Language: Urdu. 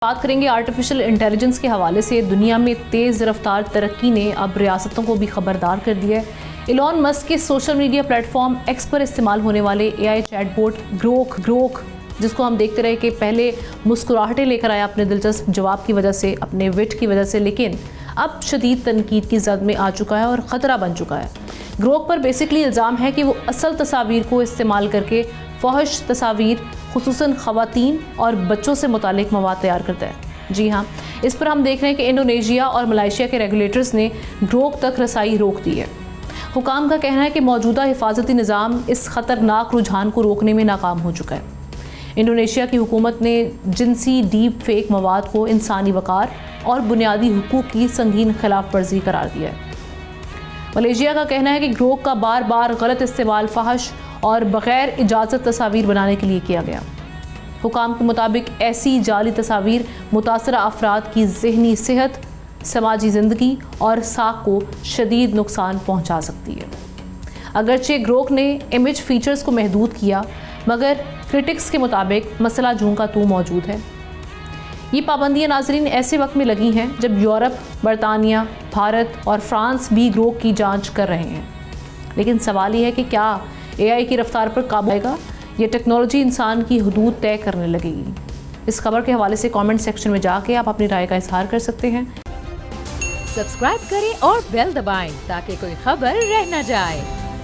بات کریں گے آرٹیفیشل انٹیلیجنس کے حوالے سے۔ دنیا میں تیز رفتار ترقی نے اب ریاستوں کو بھی خبردار کر دیا ہے۔ ایلون مسک کے social media platform X پر استعمال ہونے والے اے آئی چیٹ بوٹ گروک جس کو ہم دیکھتے رہے کہ پہلے مسکراہٹیں لے کر آیا اپنے دلچسپ جواب کی وجہ سے، اپنے وٹ کی وجہ سے، لیکن اب شدید تنقید کی زد میں آ چکا ہے اور خطرہ بن چکا ہے۔ گروک پر بیسکلی الزام ہے کہ وہ اصل تصاویر کو استعمال کر کے فحش تصاویر خصوصاً خواتین اور بچوں سے متعلق مواد تیار کرتا ہے۔ جی ہاں، اس پر ہم دیکھ رہے ہیں کہ انڈونیشیا اور ملائیشیا کے ریگولیٹرز نے گروک تک رسائی روک دی ہے۔ حکام کا کہنا ہے کہ موجودہ حفاظتی نظام اس خطرناک رجحان کو روکنے میں ناکام ہو چکا ہے۔ انڈونیشیا کی حکومت نے جنسی ڈیپ فیک مواد کو انسانی وقار اور بنیادی حقوق کی سنگین خلاف ورزی قرار دیا ہے۔ ملائیشیا کا کہنا ہے کہ گروک کا بار بار غلط استعمال فحش اور بغیر اجازت تصاویر بنانے کے لیے کیا گیا۔ حکام کے مطابق ایسی جعلی تصاویر متاثرہ افراد کی ذہنی صحت، سماجی زندگی اور ساکھ کو شدید نقصان پہنچا سکتی ہے۔ اگرچہ گروک نے امیج فیچرز کو محدود کیا، مگر کرٹکس کے مطابق مسئلہ جوں کا تو موجود ہے۔ یہ پابندیاں ناظرین ایسے وقت میں لگی ہیں جب یورپ، برطانیہ، بھارت اور فرانس بھی گروک کی جانچ کر رہے ہیں۔ لیکن سوال یہ ہے کہ کیا اے آئی کی رفتار پر قابو آئے گا یا ٹیکنالوجی انسان کی حدود طے کرنے لگے گی؟ اس خبر کے حوالے سے کامنٹ سیکشن میں جا کے آپ اپنی رائے کا اظہار کر سکتے ہیں۔ سبسکرائب کریں اور بیل دبائیں تاکہ کوئی خبر رہ نہ جائے۔